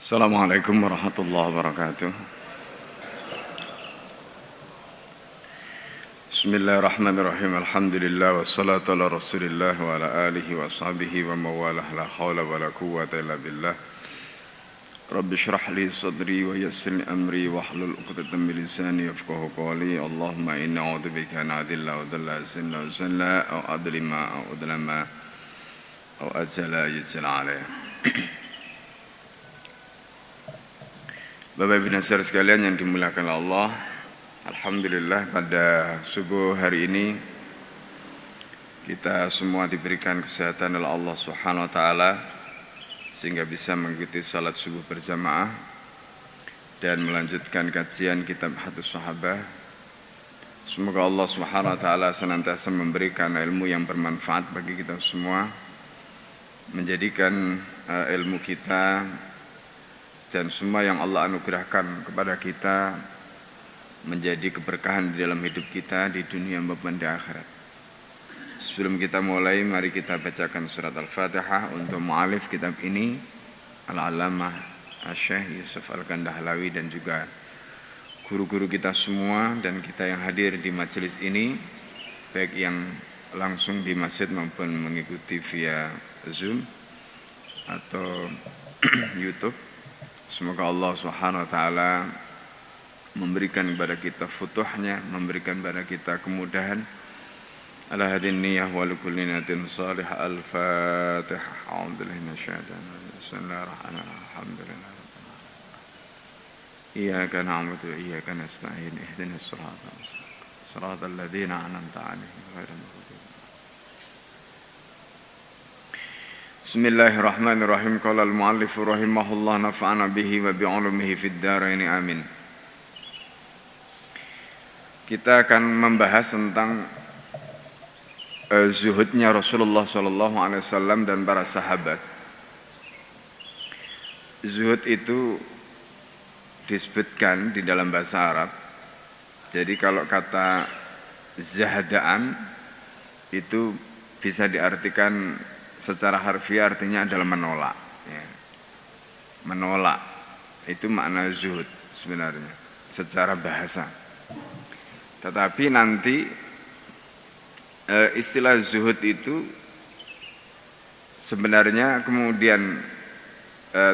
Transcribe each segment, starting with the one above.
Assalamualaikum warahmatullahi wabarakatuh. Bismillahirrahmanirrahim. Alhamdulillah wassalatu ala Rasulillah wa ala alihi wa sahbihi wa mawalah la haula wa la quwwata illa billah. Rabbi shrah li sadri wa yassir li amri wa hlul 'uqdatam min lisani yafqahu qawli. Allahumma inni a'udzubika an adilla wa dalla zinna wa zalla aw adlima aw udlama aw ajala yajla alayya. Bapak Ibu Nasir sekalian yang dimuliakan Allah, alhamdulillah pada subuh hari ini kita semua diberikan kesehatan oleh Allah Subhanahu wa taala sehingga bisa mengikuti salat subuh berjamaah dan melanjutkan kajian kitab Hadis Sahabah. Semoga Allah Subhanahu wa taala senantiasa memberikan ilmu yang bermanfaat bagi kita semua, menjadikan ilmu kita dan semua yang Allah anugerahkan kepada kita menjadi keberkahan di dalam hidup kita di dunia maupun di akhirat. Sebelum kita mulai, mari kita bacakan surat Al-Fatihah untuk mu'alif kitab ini, Al-Allamah Syekh Yusuf Al-Kandahlawi, dan juga guru-guru kita semua dan kita yang hadir di majelis ini, baik yang langsung di masjid maupun mengikuti via Zoom atau YouTube. Semoga Allah Subhanahu wa taala memberikan kepada kita futuhnya, memberikan kepada kita kemudahan. Ala hadin niyah wa likulli niyatin salihah. Al-Fatihah. A'udzubillahi minasyaitonir rajim. Bismillahirrahmanirrahim. Alhamdulillah. Iyyaka na'budu wa iyyaka nasta'in. Ihdinas siratal mustaqim. Siratal ladzina an'amta 'alaihim ghairil maghdubi. Bismillahirrahmanirrahim. Qala al-mu'allif rahimahullah nafa'ana bihi wa bi'ulumihi fid dharain amin. Kita akan membahas tentang zuhudnya Rasulullah SAW dan para sahabat. Zuhud itu disebutkan di dalam bahasa Arab. Jadi kalau kata zahadaan itu bisa diartikan secara harfiah, artinya adalah menolak, ya. Menolak itu makna zuhud sebenarnya secara bahasa. Tetapi nanti istilah zuhud itu sebenarnya kemudian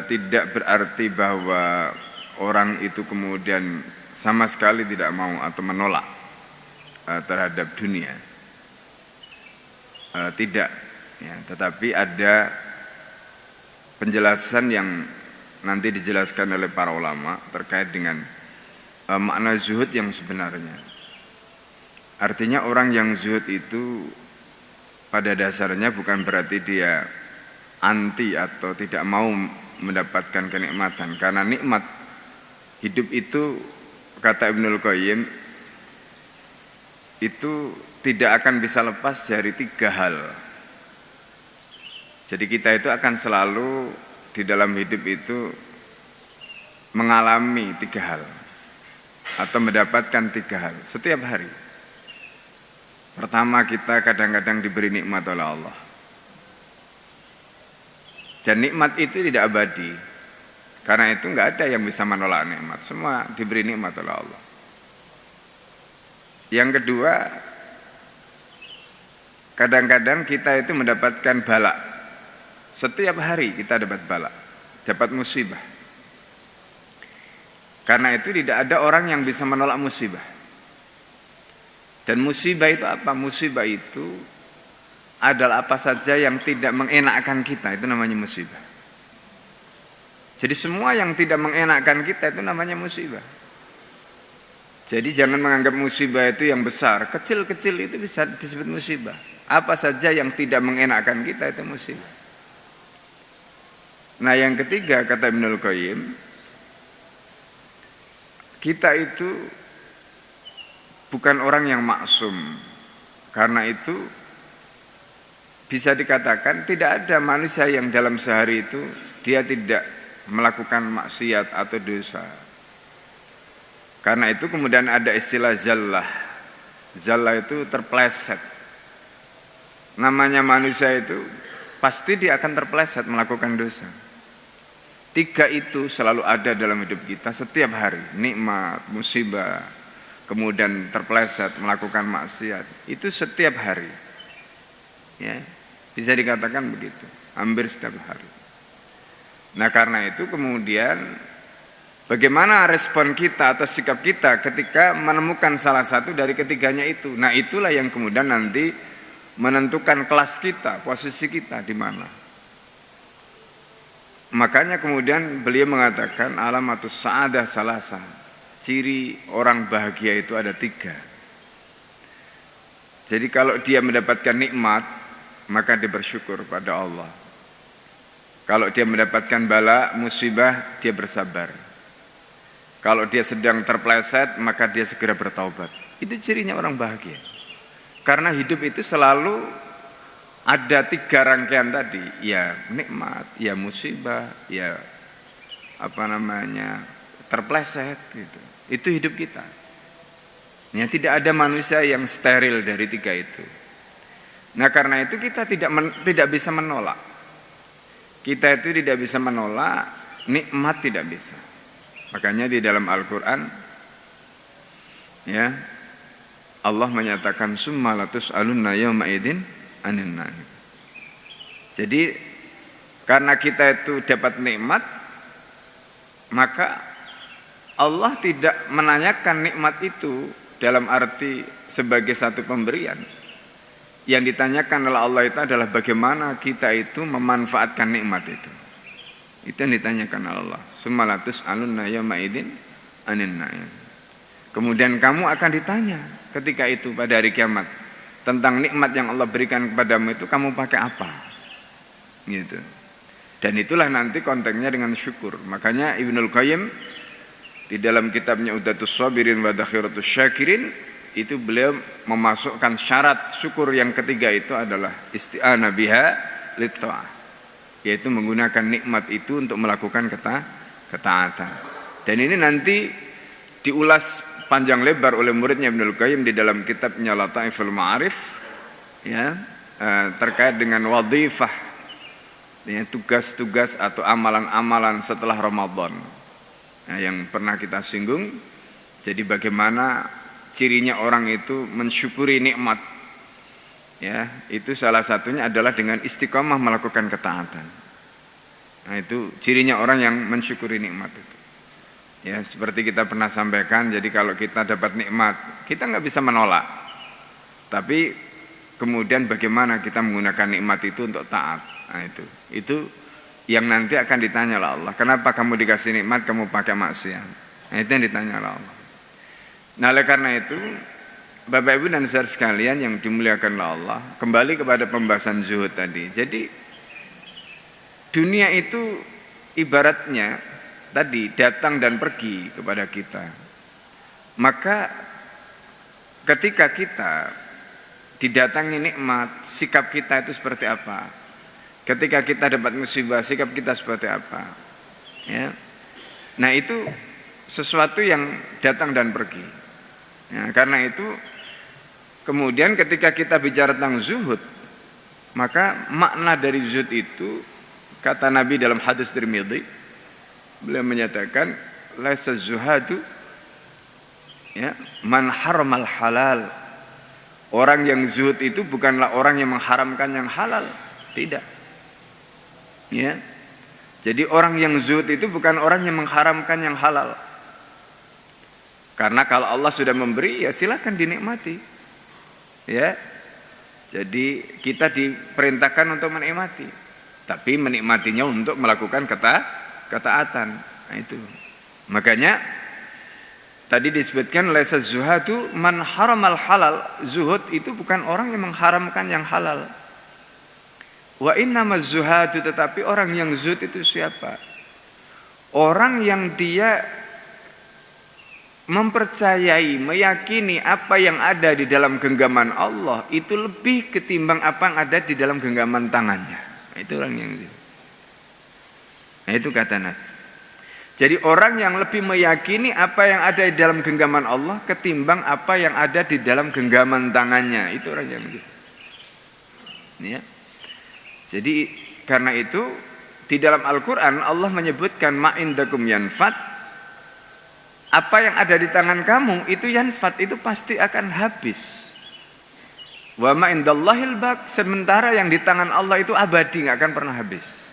tidak berarti bahwa orang itu kemudian sama sekali tidak mau atau menolak terhadap dunia. Tidak. Ya, tetapi ada penjelasan yang nanti dijelaskan oleh para ulama terkait dengan makna zuhud yang sebenarnya. Artinya orang yang zuhud itu pada dasarnya bukan berarti dia anti atau tidak mau mendapatkan kenikmatan, karena nikmat hidup itu, kata Ibnul Qayyim, itu tidak akan bisa lepas dari tiga hal. Jadi kita itu akan selalu di dalam hidup itu mengalami tiga hal atau mendapatkan tiga hal setiap hari. Pertama, kita kadang-kadang diberi nikmat oleh Allah. Dan nikmat itu tidak abadi. Karena itu enggak ada yang bisa menolak nikmat. Semua diberi nikmat oleh Allah. Yang kedua, kadang-kadang kita itu mendapatkan bala. Setiap hari kita dapat bala, dapat musibah. Karena itu tidak ada orang yang bisa menolak musibah. Dan musibah itu apa? Musibah itu adalah apa saja yang tidak mengenakkan kita, itu namanya musibah. Jadi semua yang tidak mengenakkan kita itu namanya musibah. Jadi jangan menganggap musibah itu yang besar, kecil-kecil itu bisa disebut musibah. Apa saja yang tidak mengenakkan kita itu musibah. Nah, yang ketiga, kata Ibnul Qayyim, kita itu bukan orang yang maksum. Karena itu bisa dikatakan tidak ada manusia yang dalam sehari itu dia tidak melakukan maksiat atau dosa. Karena itu kemudian ada istilah zallah. Zallah itu terpleset. Namanya manusia itu pasti dia akan terpleset melakukan dosa. Tiga itu selalu ada dalam hidup kita setiap hari. Nikmat, musibah, kemudian terpeleset melakukan maksiat, itu setiap hari. Ya, bisa dikatakan begitu, hampir setiap hari. Nah, karena itu kemudian bagaimana respon kita atau sikap kita ketika menemukan salah satu dari ketiganya itu. Nah, itulah yang kemudian nanti menentukan kelas kita, posisi kita di mana. Makanya kemudian beliau mengatakan alamatus sa'adah salasa. Ciri orang bahagia itu ada 3. Jadi kalau dia mendapatkan nikmat, maka dia bersyukur pada Allah. Kalau dia mendapatkan bala, musibah, dia bersabar. Kalau dia sedang terpeleset, maka dia segera bertaubat. Itu cirinya orang bahagia. Karena hidup itu selalu ada 3 rangkaian tadi. Ya nikmat, ya musibah, ya terpeleset gitu. Itu hidup kita. Ya, tidak ada manusia yang steril dari 3 itu. Nah, karena itu kita tidak bisa menolak. Kita itu tidak bisa menolak nikmat, tidak bisa. Makanya di dalam Al-Quran ya Allah menyatakan summa latus'alunna yawma idzin 'anil na'im. Jadi karena kita itu dapat nikmat, maka Allah tidak menanyakan nikmat itu dalam arti sebagai satu pemberian. Yang ditanyakan oleh Allah itu adalah bagaimana kita itu memanfaatkan nikmat itu. Itu yang ditanyakan oleh Allah. Summa latus'alunna yawma idzin 'anil na'im. Kemudian kamu akan ditanya ketika itu pada hari kiamat tentang nikmat yang Allah berikan kepadamu itu kamu pakai apa? Gitu. Dan itulah nanti konteksnya dengan syukur. Makanya Ibnul Qayyim di dalam kitabnya Uddatus Shabirin wa Dakhiratus Syakirin itu beliau memasukkan syarat syukur yang ketiga itu adalah isti'anah biha lit-ta'ah, yaitu menggunakan nikmat itu untuk melakukan ketaatan. Dan ini nanti diulas panjang lebar oleh muridnya Ibnul Qayyim di dalam kitabnya Lataiful Ma'arif ya, terkait dengan wadhifah ya, tugas-tugas atau amalan-amalan setelah Ramadan. Nah, yang pernah kita singgung, jadi bagaimana cirinya orang itu mensyukuri nikmat ya, itu salah satunya adalah dengan istiqomah melakukan ketaatan. Nah, itu cirinya orang yang mensyukuri nikmat itu. Ya, seperti kita pernah sampaikan, jadi kalau kita dapat nikmat, kita nggak bisa menolak. Tapi kemudian bagaimana kita menggunakan nikmat itu untuk taat. Nah, itu yang nanti akan ditanya oleh Allah. Kenapa kamu dikasih nikmat kamu pakai maksiat? Nah, itu yang ditanya oleh Allah. Nah, oleh karena itu Bapak Ibu dan saudara sekalian yang dimuliakan oleh Allah, kembali kepada pembahasan zuhud tadi. Jadi dunia itu ibaratnya tadi datang dan pergi kepada kita. Maka ketika kita didatangi nikmat, sikap kita itu seperti apa? Ketika kita dapat musibah, sikap kita seperti apa? Ya. Nah, itu sesuatu yang datang dan pergi. Ya, karena itu kemudian ketika kita bicara tentang zuhud, maka makna dari zuhud itu kata Nabi dalam hadis Tirmidzi, beliau menyatakan laisa zuhadu ya man haramal halal. Orang yang zuhud itu bukanlah orang yang mengharamkan yang halal, tidak. Ya. Jadi orang yang zuhud itu bukan orang yang mengharamkan yang halal. Karena kalau Allah sudah memberi, ya silakan dinikmati. Ya. Jadi kita diperintahkan untuk menikmati, tapi menikmatinya untuk melakukan ketaatan. Nah, itu. Makanya tadi disebutkan laisa zuhadu man haramal halal. Zuhud itu bukan orang yang mengharamkan yang halal. Wa innamaz zuhadu, tetapi orang yang zuhud itu siapa? Orang yang dia mempercayai, meyakini apa yang ada di dalam genggaman Allah itu lebih ketimbang apa yang ada di dalam genggaman tangannya. Nah, itu orang yang zuhud. Nah, itu kata Nabi. Jadi orang yang lebih meyakini apa yang ada di dalam genggaman Allah ketimbang apa yang ada di dalam genggaman tangannya, itu orang yang zuhud. Ya. Jadi karena itu Di dalam Al-Quran Allah menyebutkan ma'indakum yanfat, apa yang ada di tangan kamu itu yanfat, itu pasti akan habis. Wa ma'indallahil baq, sementara yang di tangan Allah itu abadi, nggak akan pernah habis.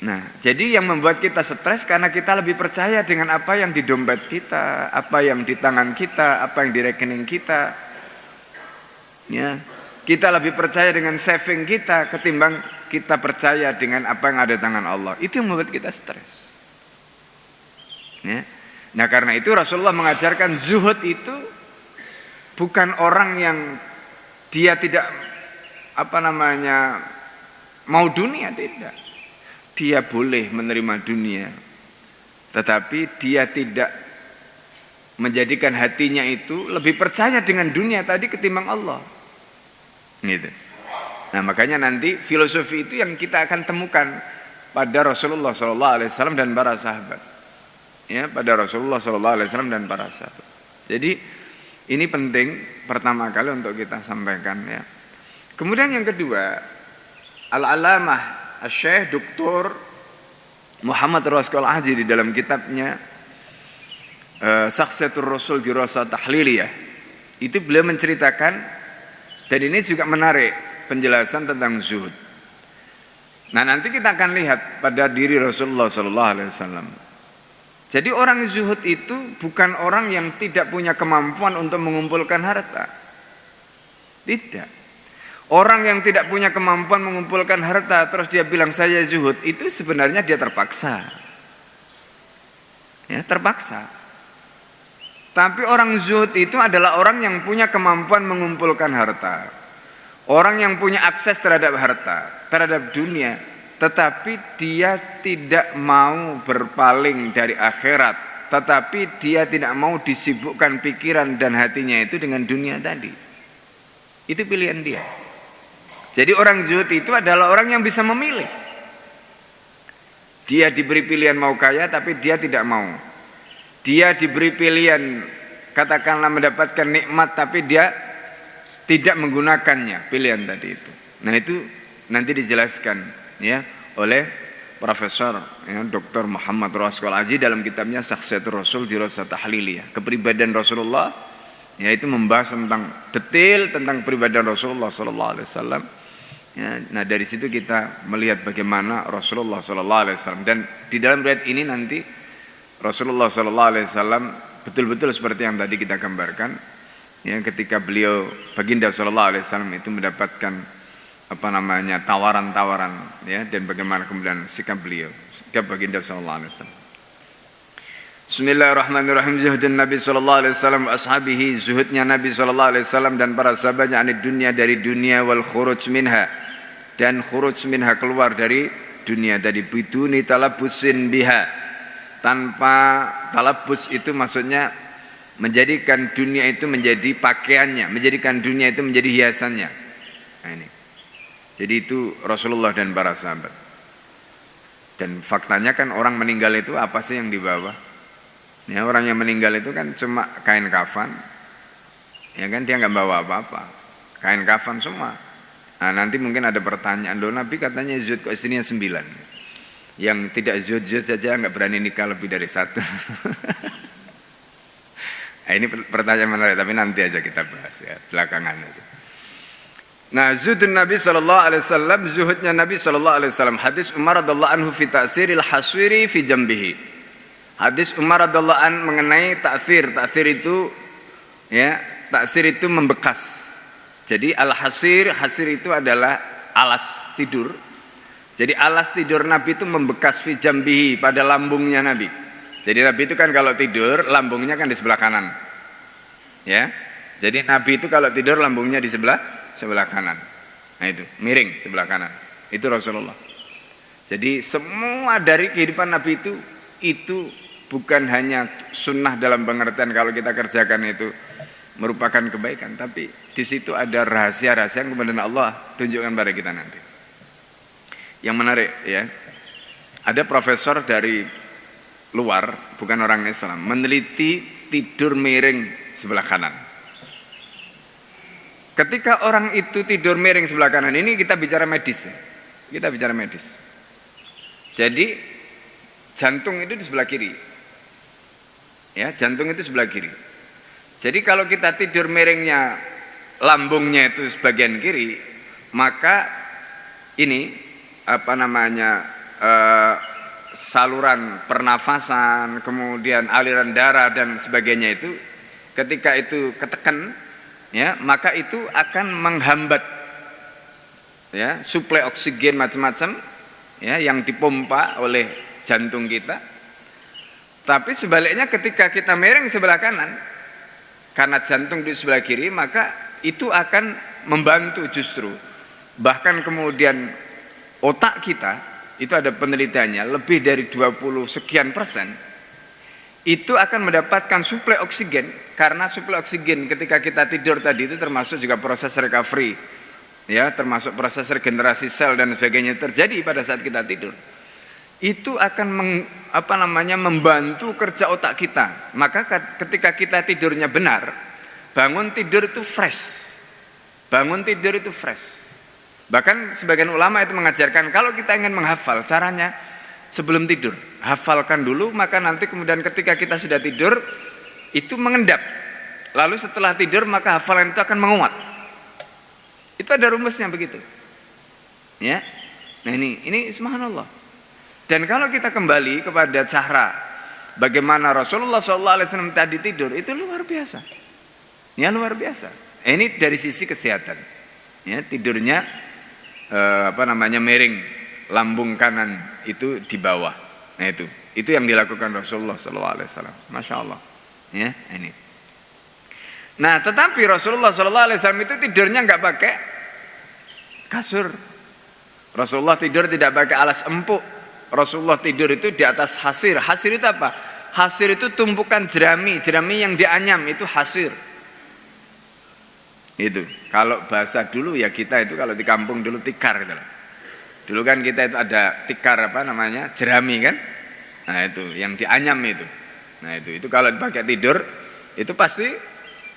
Nah, jadi yang membuat kita stres karena kita lebih percaya dengan apa yang di dompet kita, apa yang di tangan kita, apa yang di rekening kita. Ya, kita lebih percaya dengan saving kita ketimbang kita percaya dengan apa yang ada di tangan Allah. Itu yang membuat kita stres. Ya. Nah, karena itu Rasulullah mengajarkan zuhud itu bukan orang yang dia tidak mau dunia, tidak. Dia boleh menerima dunia, tetapi dia tidak menjadikan hatinya itu lebih percaya dengan dunia tadi ketimbang Allah. Gitu. Nah, makanya nanti filosofi itu yang kita akan temukan pada Rasulullah SAW dan para sahabat. Ya, pada Rasulullah SAW dan para sahabat. Jadi ini penting pertama kali untuk kita sampaikan, ya. Kemudian yang kedua, Al-Alamah Syekh Dr. Muhammad Rasul Haji di dalam kitabnya Shakhsiyatur Rasul Dirasah Tahliliyah, itu beliau menceritakan, dan ini juga menarik penjelasan tentang zuhud. Nah, nanti kita akan lihat pada diri Rasulullah SAW. Jadi orang zuhud itu bukan orang yang tidak punya kemampuan untuk mengumpulkan harta. Tidak. Orang yang tidak punya kemampuan mengumpulkan harta terus dia bilang saya zuhud, itu sebenarnya dia terpaksa. Ya, terpaksa. Tapi orang zuhud itu adalah orang yang punya kemampuan mengumpulkan harta. Orang yang punya akses terhadap harta, terhadap dunia, tetapi dia tidak mau berpaling dari akhirat, tetapi dia tidak mau disibukkan pikiran dan hatinya itu dengan dunia tadi. Itu pilihan dia. Jadi orang zuhud itu adalah orang yang bisa memilih. Dia diberi pilihan mau kaya tapi dia tidak mau. Dia diberi pilihan katakanlah mendapatkan nikmat tapi dia tidak menggunakannya pilihan tadi itu. Nah, itu nanti dijelaskan ya oleh Profesor Dr. Muhammad Rasul Haji dalam kitabnya Shakhsiyatur Rasul Dirasah Tahliliyah. Kepribadian Rasulullah, yaitu membahas tentang detail tentang kepribadian Rasulullah SAW. Ya, nah dari situ kita melihat bagaimana Rasulullah SAW, dan di dalam riwayat ini nanti Rasulullah SAW betul-betul seperti yang tadi kita gambarkan. Ya, ketika beliau baginda sallallahu alaihi wasallam itu mendapatkan tawaran-tawaran, ya, dan bagaimana kemudian sikap beliau, sikap baginda sallallahu alaihi wasallam. Bismillahirrahmanirrahim. Zuhudun Nabi sallallahu alaihi wasallam ashabihi, zuhudnya Nabi sallallahu alaihi wasallam dan para sahabatnya anid dunia, dari dunia, wal khuruj minha, dan khuruj minha, keluar dari dunia tadi, biduni talabbusin biha, tanpa talabus itu maksudnya menjadikan dunia itu menjadi pakaiannya, menjadikan dunia itu menjadi hiasannya. Nah, ini. Jadi itu Rasulullah dan para sahabat. Dan faktanya kan orang meninggal itu apa sih yang dibawa? Ya, orang yang meninggal itu kan cuma kain kafan. Ya kan, dia nggak bawa apa-apa. Kain kafan semua. Nah, nanti mungkin ada pertanyaan, loh Nabi katanya zuhud kok istrinya 9. Yang tidak zuhud saja nggak berani nikah lebih dari 1. Nah, ini pertanyaan menarik, tapi nanti aja kita bahas ya, belakangan aja. Nah, zuhudun Nabi sallallahu alaihi wasallam, zuhudnya Nabi sallallahu alaihi wasallam. Hadis Umar radhiyallahu anhu fi ta'siril haswiri fi jambihi. Hadis Umar radhiyallahu an mengenai ta'sir. Ta'sir itu ya, ta'sir itu membekas. Jadi al-hasir, hasir itu adalah alas tidur. Jadi alas tidur Nabi itu membekas fi jambihi, pada lambungnya Nabi. Jadi Nabi itu kan kalau tidur lambungnya kan di sebelah kanan, ya. Jadi Nabi itu kalau tidur lambungnya di sebelah kanan. Nah itu miring sebelah kanan. Itu Rasulullah. Jadi semua dari kehidupan Nabi itu bukan hanya sunnah dalam pengertian kalau kita kerjakan itu merupakan kebaikan, tapi di situ ada rahasia-rahasia yang kemudian Allah tunjukkan pada kita nanti. Yang menarik ya, ada profesor dari luar, bukan orang Islam, meneliti tidur miring sebelah kanan. Ketika orang itu tidur miring sebelah kanan, ini kita bicara medis ya. Kita bicara medis. Jadi jantung itu di sebelah kiri. Ya, jantung itu sebelah kiri. Jadi kalau kita tidur miringnya lambungnya itu sebagian kiri, maka ini saluran pernafasan, kemudian aliran darah dan sebagainya itu ketika itu ketekan, ya, maka itu akan menghambat, ya, suplai oksigen macam-macam, ya, yang dipompa oleh jantung kita. Tapi sebaliknya ketika kita miring sebelah kanan, karena jantung di sebelah kiri, maka itu akan membantu justru. Bahkan kemudian otak kita, itu ada penelitiannya, lebih dari 20 sekian persen itu akan mendapatkan suplai oksigen. Karena suplai oksigen ketika kita tidur tadi itu termasuk juga proses recovery, ya, termasuk proses regenerasi sel dan sebagainya terjadi pada saat kita tidur. Itu akan membantu kerja otak kita. Maka ketika kita tidurnya benar, bangun tidur itu fresh. Bangun tidur itu fresh. Bahkan sebagian ulama itu mengajarkan kalau kita ingin menghafal, caranya sebelum tidur hafalkan dulu, maka nanti kemudian ketika kita sudah tidur itu mengendap, lalu setelah tidur maka hafalan itu akan menguat. Itu ada rumusnya begitu, ya. Nah ini subhanallah. Dan kalau kita kembali kepada cara bagaimana Rasulullah SAW tadi tidur, itu luar biasa, ya, luar biasa. Ini dari sisi kesehatan, ya, tidurnya miring, lambung kanan itu di bawah. Nah itu yang dilakukan Rasulullah SAW. Masya Allah, ya, ini. Nah tetapi Rasulullah SAW itu tidurnya nggak pakai kasur. Rasulullah tidur tidak pakai alas empuk. Rasulullah tidur itu di atas hasir. Hasir itu apa? Hasir itu tumpukan jerami yang dianyam, itu hasir. Itu kalau bahasa dulu ya kita itu kalau di kampung dulu tikar gitu. Dulu kan kita itu ada tikar jerami kan. Nah itu yang dianyam itu. Nah itu kalau dipakai tidur itu pasti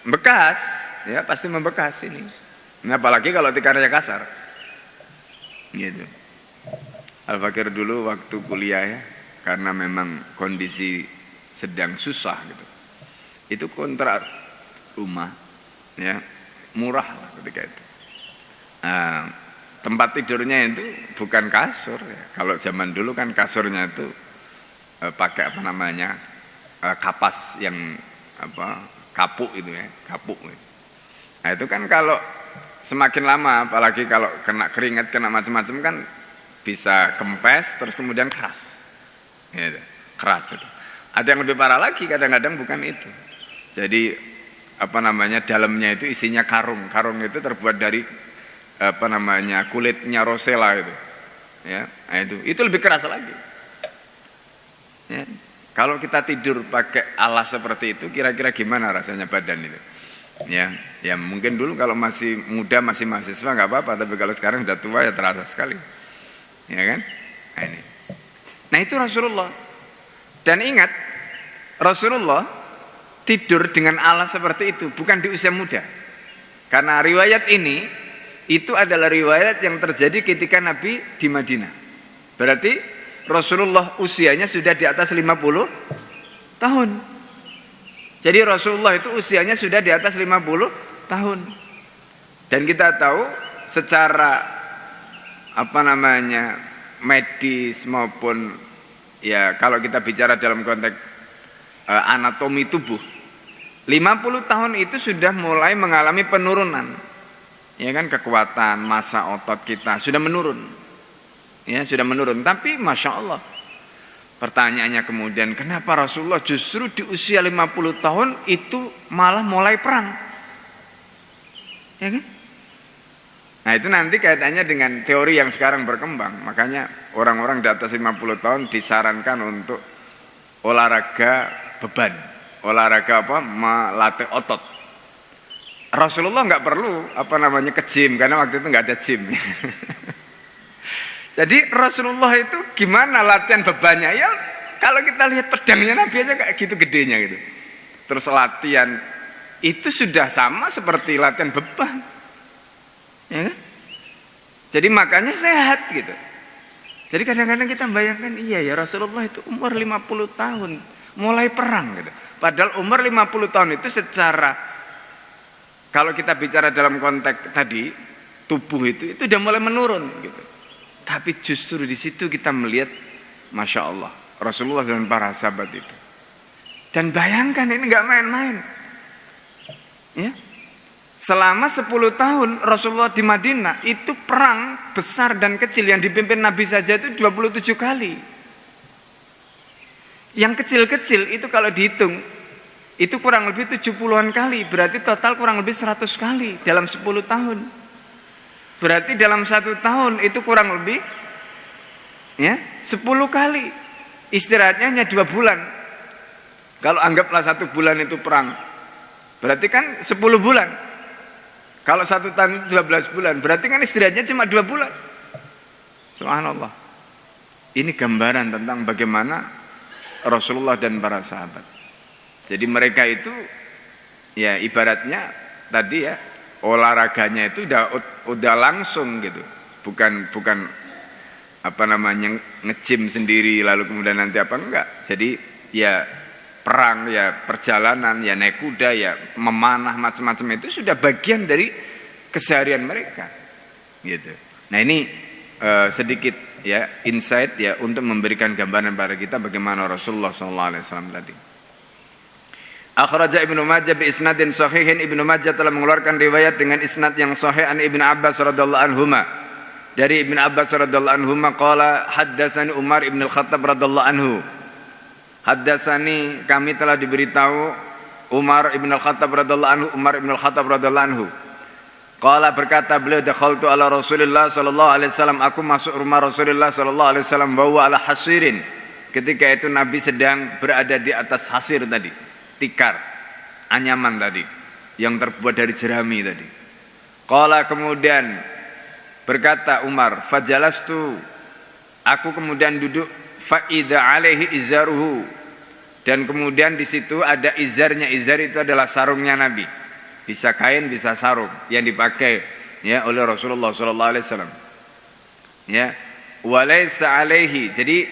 bekas, ya, pasti membekas ini. Nah, apalagi kalau tikarnya kasar. Gitu. Al-Fakir dulu waktu kuliah, ya, karena memang kondisi sedang susah gitu. Itu kontrak rumah, ya, murah lah ketika itu. Nah, tempat tidurnya itu bukan kasur, ya. Kalau zaman dulu kan kasurnya itu pakai kapas yang kapuk itu, ya, kapuk. Nah itu kan kalau semakin lama, apalagi kalau kena keringat, kena macam-macam kan bisa kempes, terus kemudian keras, gitu. Keras itu. Ada yang lebih parah lagi, kadang-kadang bukan itu. Jadi dalamnya itu isinya karung itu terbuat dari kulitnya rosella itu, ya. Nah, itu lebih keras lagi, ya. Kalau kita tidur pakai alas seperti itu, kira-kira gimana rasanya badan itu, ya mungkin dulu kalau masih muda, masih mahasiswa nggak apa-apa, tapi kalau sekarang sudah tua ya terasa sekali, ya kan. Nah itu Rasulullah. Dan ingat, Rasulullah tidur dengan alas seperti itu bukan di usia muda. Karena riwayat ini itu adalah riwayat yang terjadi ketika Nabi di Madinah. Berarti Rasulullah usianya sudah di atas 50 tahun. Jadi Rasulullah itu usianya sudah di atas 50 tahun. Dan kita tahu secara medis maupun, ya, kalau kita bicara dalam konteks anatomi tubuh, 50 tahun itu sudah mulai mengalami penurunan, ya kan, kekuatan massa otot kita sudah menurun, ya, sudah menurun. Tapi Masya Allah, pertanyaannya kemudian, kenapa Rasulullah justru di usia 50 tahun itu malah mulai perang, ya kan? Nah itu nanti kaitannya dengan teori yang sekarang berkembang. Makanya orang-orang di atas 50 tahun disarankan untuk olahraga beban, olahraga melatih otot. Rasulullah nggak perlu ke gym, karena waktu itu nggak ada gym. Jadi Rasulullah itu gimana latihan bebannya? Ya kalau kita lihat pedangnya Nabi aja kayak gitu gedenya gitu. Terus latihan itu sudah sama seperti latihan beban, ya kan? Jadi makanya sehat gitu. Jadi kadang-kadang kita bayangkan, iya ya Rasulullah itu umur 50 tahun mulai perang gitu. Padahal umur 50 tahun itu secara, kalau kita bicara dalam konteks tadi tubuh itu udah mulai menurun gitu. Tapi justru di situ kita melihat, masya Allah, Rasulullah dan para sahabat itu. Dan bayangkan ini nggak main-main, ya. Selama 10 tahun Rasulullah di Madinah itu perang besar dan kecil yang dipimpin Nabi saja itu 27 kali. Yang kecil-kecil itu kalau dihitung itu kurang lebih 70-an kali, berarti total kurang lebih 100 kali dalam 10 tahun. Berarti dalam 1 tahun itu kurang lebih ya 10 kali. Istirahatnya hanya 2 bulan. Kalau anggaplah 1 bulan itu perang, berarti kan 10 bulan. Kalau 1 tahun itu 12 bulan, berarti kan istirahatnya cuma 2 bulan. Subhanallah. Ini gambaran tentang bagaimana Rasulullah dan para sahabat. Jadi mereka itu ya ibaratnya tadi ya, olahraganya itu udah langsung gitu. Bukan apa namanya nge-gym sendiri lalu kemudian nanti apa enggak. Jadi ya perang, ya perjalanan, ya naik kuda, ya memanah, macam-macam itu sudah bagian dari keseharian mereka, gitu. Nah ini sedikit ya insight ya untuk memberikan gambaran pada kita bagaimana Rasulullah SAW tadi. Akhraja Ibnu Majah bi isnadin sahihin. Ibnu Majah telah mengeluarkan riwayat dengan isnad yang sahih an Ibnu Abbas radhiyallahu anhuma. Dari Ibnu Abbas radhiyallahu anhuma qala haddatsani Umar ibn al-Khattab radhiyallahu anhu. Haddatsani, kami telah diberitahu Umar ibn al-Khattab radhiyallahu anhu, Umar ibn al-Khattab radhiyallahu anhu. Qala, berkata beliau, dakhaltu ala Rasulillah sallallahu alaihi wasallam, aku masuk rumah Rasulullah sallallahu alaihi wasallam, wa ala hasirin. Ketika itu Nabi sedang berada di atas hasir tadi, tikar, anyaman tadi, yang terbuat dari jerami tadi. Qala, kemudian berkata Umar, fajalastu, aku kemudian duduk, fa idza alaihi izaruhu, dan kemudian di situ ada izarnya. Izar itu adalah sarungnya Nabi, bisa kain bisa sarung yang dipakai ya oleh Rasulullah sallallahu alaihi wasallam. Ya, walaysa alaihi, jadi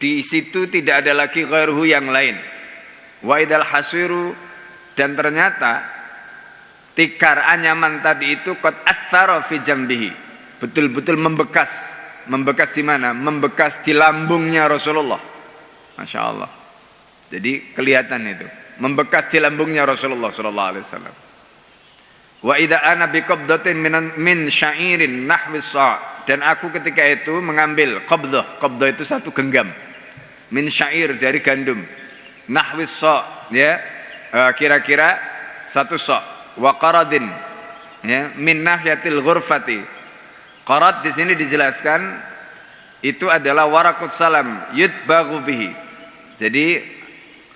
di situ tidak ada lagi ghairuhu yang lain. Wa idal hasiru, dan ternyata tikar anyaman tadi itu qad athara fi jambihi, betul-betul membekas. Membekas di mana? Membekas di lambungnya Rasulullah. Masya Allah. Jadi kelihatan itu, membekas di lambungnya Rasulullah sallallahu alaihi wasallam. Wa idza ana biqabdatin min sya'irin nahwi sa', dan aku ketika itu mengambil qabdah. Qabdah itu satu genggam. Min syair, dari gandum. Nahwi sa', ya, kira-kira satu sa'. Wa qaradin, ya, min nahyatil ghurfati. Qarad di sini dijelaskan itu adalah warakut salam yudbaghu bihi. Jadi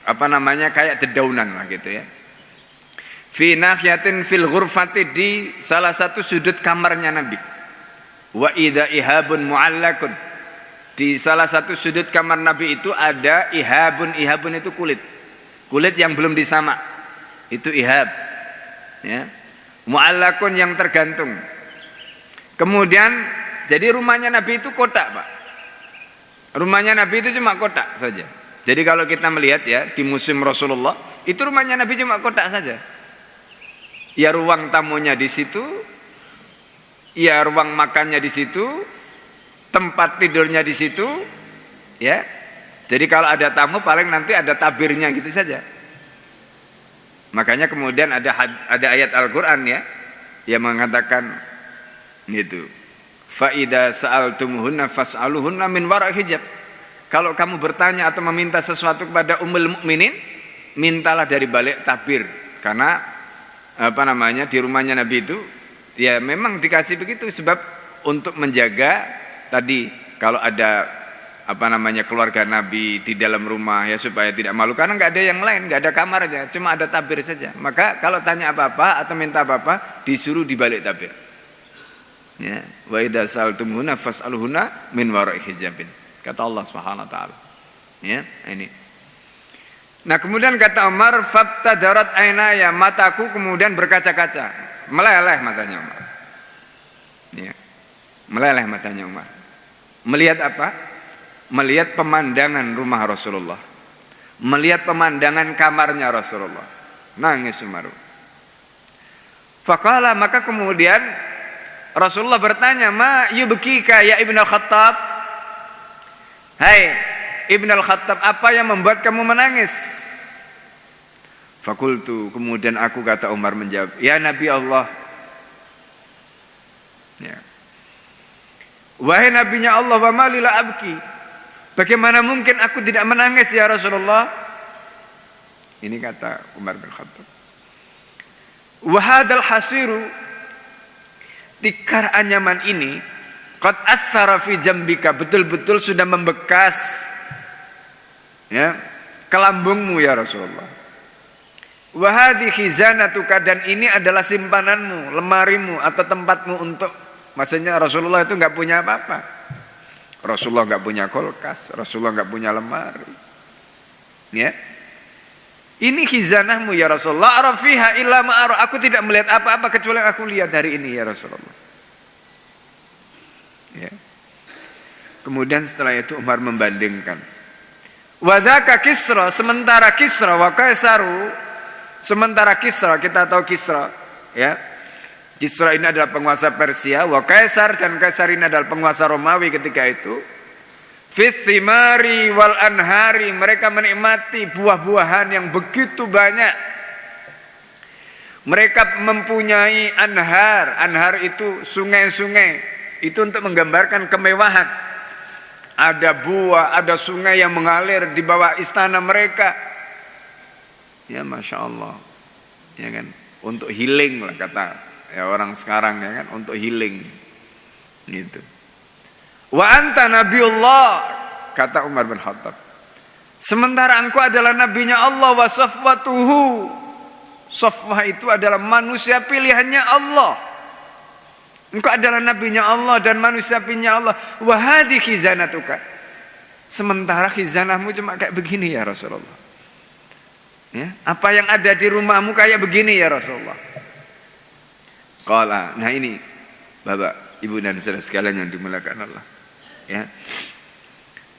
apa namanya, kayak dedaunan lah gitu ya. Fi nahyatin fil ghurfati, di salah satu sudut kamarnya Nabi. Wa idza ihabun muallakun, di salah satu sudut kamar Nabi itu ada ihabun. Ihabun itu kulit yang belum disamak, itu ihab ya. Muallakun, yang tergantung. Kemudian jadi rumahnya Nabi itu kotak, Pak. Rumahnya Nabi itu cuma kotak saja. Jadi kalau kita melihat ya di musim Rasulullah, itu rumahnya Nabi cuma kotak saja. Ya ruang tamunya di situ, ya ruang makannya di situ, tempat tidurnya di situ, ya. Jadi kalau ada tamu paling nanti ada tabirnya gitu saja. Makanya kemudian ada ayat Al-Qur'an ya yang mengatakan gitu. Fa idza sa'altumuhunna fas'aluhunna min wara'i hijab. Kalau kamu bertanya atau meminta sesuatu kepada ummul mukminin, mintalah dari balik tabir. Karena apa namanya, di rumahnya Nabi itu ya memang dikasih begitu, sebab untuk menjaga tadi kalau ada apa namanya keluarga Nabi di dalam rumah ya, supaya tidak malu, karena nggak ada yang lain, nggak ada kamarnya, cuma ada tabir saja. Maka kalau tanya apa-apa atau minta apa-apa, disuruh di balik tabir. Ya, wa idza sa'altumuhunna fas'aluhunna min wara'i hijabin. Kata Allah Subhanahu wa taala. Ya, ini. Nah, kemudian kata Umar, fabtadarat ainaya, mataku kemudian berkaca-kaca, meleleh matanya Umar. Ya. Meleleh matanya Umar. Melihat apa? Melihat pemandangan rumah Rasulullah. Melihat pemandangan kamarnya Rasulullah. Nangis Umar. Faqala, maka kemudian Rasulullah bertanya, "Ma yubkika ya Ibn al-Khattab?" Hai Ibn al-Khattab, apa yang membuat kamu menangis? Fakultu, kemudian aku, kata Umar menjawab, "Ya Nabi Allah." Ya. Wahai nabinya Allah, wa malila abki, bagaimana mungkin aku tidak menangis ya Rasulullah? Ini kata Umar bin Khattab. Wahadal hasiru, tikar anyaman ini, qad athara fi jambika, betul-betul sudah membekas ya ke lambungmu ya Rasulullah. Wahadi khizanatuka, dan ini adalah simpananmu, lemarimu atau tempatmu untuk, maksudnya Rasulullah itu nggak punya apa-apa. Rasulullah nggak punya kulkas, Rasulullah nggak punya lemari. Ya, ini khizanahmu ya Rasulullah. Arafiha illa ma'ara, aku tidak melihat apa-apa kecuali yang aku lihat hari ini ya Rasulullah. Ya. Kemudian setelah itu Umar membandingkan. Wadaka Kisra, sementara Kisra wa Kaisaru, sementara Kisra, kita tahu Kisra ya. Kisra ini adalah penguasa Persia, wa Kaisar, dan Kaisar ini adalah penguasa Romawi ketika itu. Fit thimari wal anhari, mereka menikmati buah-buahan yang begitu banyak. Mereka mempunyai anhar, anhar itu sungai-sungai, itu untuk menggambarkan kemewahan. Ada buah, ada sungai yang mengalir di bawah istana mereka. Ya Masya Allah, ya kan, untuk healing lah kata ya orang sekarang ya kan, untuk healing gitu. Wa anta nabiullah, kata Umar bin Khattab, sementara engkau adalah nabinya Allah, wa safwatuhu, safwah itu adalah manusia pilihannya Allah. Engkau adalah nabinya Allah dan manusia pilihannya Allah. Wa hadhi khizanatuka, sementara khizanahmu cuma kayak begini ya Rasulullah. Ya, apa yang ada di rumahmu kayak begini ya Rasulullah. Qala, nah ini Bapak, Ibu dan saudara sekalian yang dimuliakan Allah. Ya.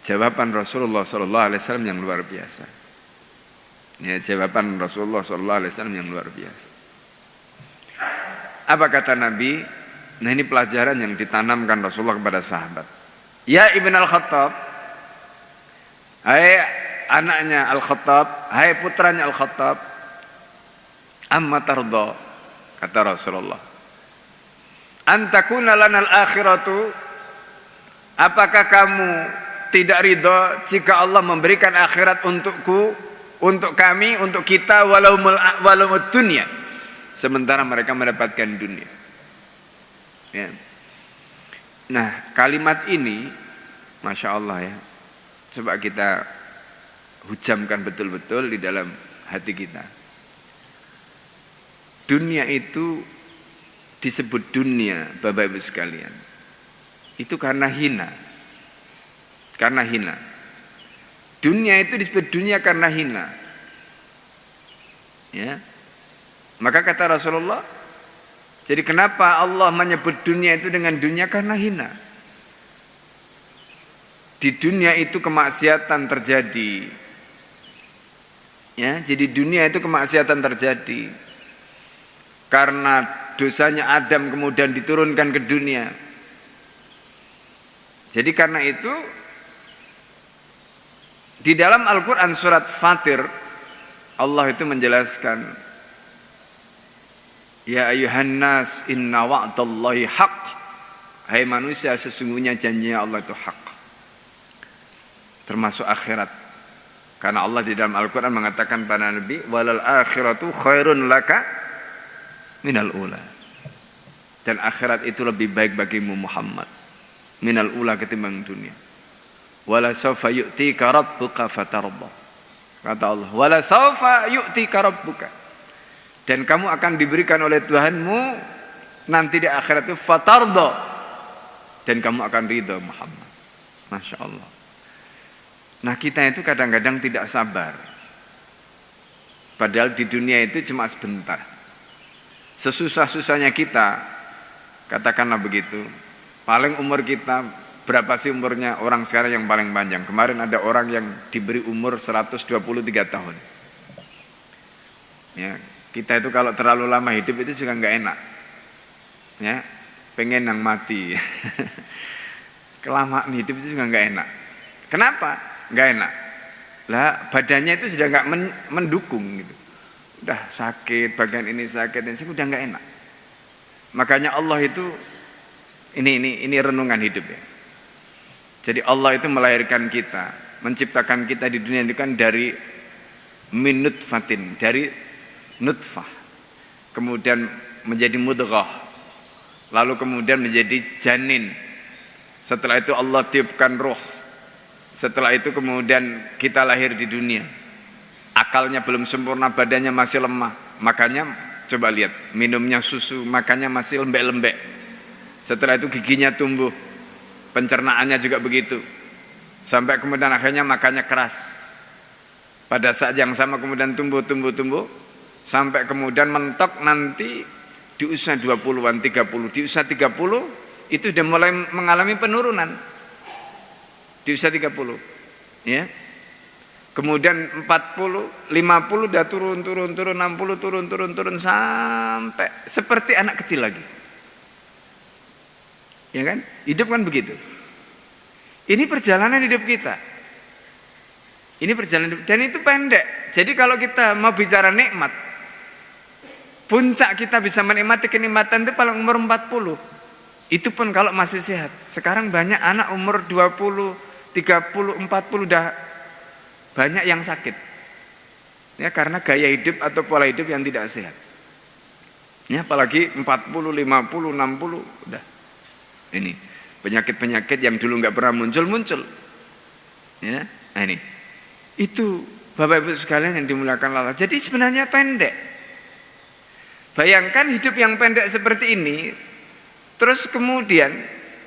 Jawaban Rasulullah sallallahu alaihi wasallam yang luar biasa. Ya, jawaban Rasulullah sallallahu alaihi wasallam yang luar biasa. Apa kata Nabi? Nah, ini pelajaran yang ditanamkan Rasulullah kepada sahabat. Ya Ibn al-Khattab, hai anaknya Al-Khattab, hai putranya Al-Khattab, amma tarda, kata Rasulullah, antakuna lanal akhiratu, apakah kamu tidak ridho jika Allah memberikan akhirat untukku, untuk kami, untuk kita, walau dunia, sementara mereka mendapatkan dunia. Ya. Nah, kalimat ini Masya Allah ya, coba kita hujamkan betul-betul di dalam hati kita. Dunia itu disebut dunia, Bapak Ibu sekalian, itu karena hina. Karena hina. Dunia itu disebut dunia karena hina. Ya. Maka kata Rasulullah, jadi kenapa Allah menyebut dunia itu dengan dunia? Karena hina. Di dunia itu kemaksiatan terjadi. Ya, jadi dunia itu kemaksiatan terjadi karena dosanya Adam kemudian diturunkan ke dunia. Jadi karena itu di dalam Al-Quran surat Fatir Allah itu menjelaskan, ya ayuhan nas inna wa'dallahi haq, hai manusia sesungguhnya janjinya Allah itu hak, termasuk akhirat. Karena Allah di dalam Al-Quran mengatakan pada Nabi, walal akhiratu khairun laka minal ula, dan akhirat itu lebih baik bagimu Muhammad minal ula, ketimbang dunia. Wala sawfa yu'tika rabbuka fatarda, kata Allah, wala sawfa yu'tika rabbuka, dan kamu akan diberikan oleh Tuhanmu nanti di akhirat itu fatarda, dan kamu akan ridha Muhammad. Masya Allah. Nah, kita itu kadang-kadang tidak sabar. Padahal di dunia itu cuma sebentar. Sesusah-susahnya kita, Katakanlah begitu. Paling umur kita, berapa sih umurnya orang sekarang yang paling panjang? Kemarin ada orang yang diberi umur 123 tahun. Ya, kita itu kalau terlalu lama hidup itu juga nggak enak. Ya, pengen yang mati. Kelamaan hidup itu juga nggak enak. Kenapa? Nggak enak. Lah badannya itu sudah nggak mendukung gitu. Udah sakit, bagian ini sakit, udah nggak enak. Makanya Allah itu ini renungan hidup ya. Jadi Allah itu melahirkan kita, menciptakan kita di dunia ini kan dari min nutfatin, dari nutfah. Kemudian menjadi mudghah. Lalu kemudian menjadi janin. Setelah itu Allah tiupkan roh. Setelah itu kemudian kita lahir di dunia. Akalnya belum sempurna, badannya masih lemah. Makanya coba lihat, minumnya susu, makannya masih lembek-lembek. Setelah itu giginya tumbuh, pencernaannya juga begitu. Sampai kemudian akhirnya makannya keras. Pada saat yang sama kemudian tumbuh. Sampai kemudian mentok nanti di usia 20-an, 30. Di usia 30 itu sudah mulai mengalami penurunan. Di usia 30. Ya. Kemudian 40, 50 udah turun, 60 turun sampai seperti anak kecil lagi. Ya kan? Hidup kan begitu. Ini perjalanan hidup kita. Ini perjalanan hidup, dan itu pendek. Jadi kalau kita mau bicara nikmat, puncak kita bisa menikmati kenikmatan itu paling umur 40. Itu pun kalau masih sehat. Sekarang banyak anak umur 20, 30, 40 udah banyak yang sakit. Ya karena gaya hidup atau pola hidup yang tidak sehat. Ya apalagi 40, 50, 60 udah. Ini penyakit-penyakit yang dulu nggak pernah muncul. Ya, nah ini. Itu Bapak Ibu sekalian yang dimuliakan Allah. Jadi sebenarnya pendek. Bayangkan hidup yang pendek seperti ini. Terus kemudian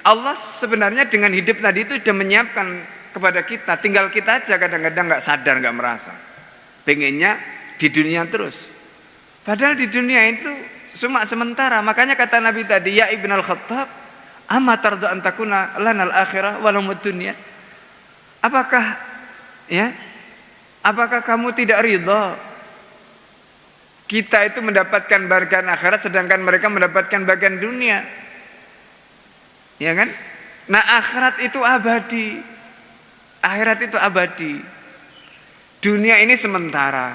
Allah sebenarnya dengan hidup tadi itu sudah menyiapkan kepada kita, tinggal kita aja kadang-kadang nggak sadar, nggak merasa. Pengennya di dunia terus. Padahal di dunia itu cuma sementara. Makanya kata Nabi tadi, ya Ibn al-Khattab, amma tarda an takuna lanal akhirah walamud dunya. Apakah kamu tidak ridha kita itu mendapatkan bagian akhirat sedangkan mereka mendapatkan bagian dunia? Ya kan? Nah, akhirat itu abadi. Akhirat itu abadi. Dunia ini sementara.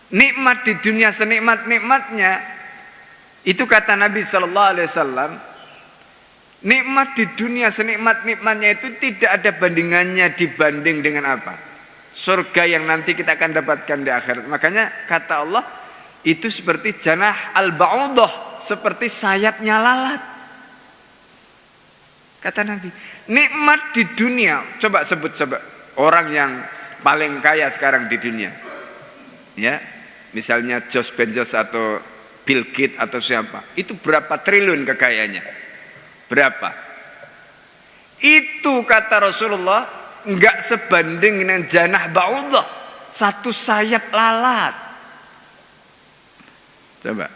Nikmat di dunia senikmat-nikmatnya, itu kata Nabi sallallahu alaihi wasallam, nikmat di dunia senikmat-nikmatnya itu tidak ada bandingannya dibanding dengan apa? Surga yang nanti kita akan dapatkan di akhirat. Makanya kata Allah, itu seperti janah al-ba'udah, seperti sayapnya lalat. Kata Nabi, nikmat di dunia, coba sebut orang yang paling kaya sekarang di dunia. Ya, misalnya Jeff Bezos atau Bill Gates atau siapa. Itu berapa triliun kekayaannya? Berapa? Itu kata Rasulullah enggak sebanding dengan janah ba'udah, satu sayap lalat. Coba.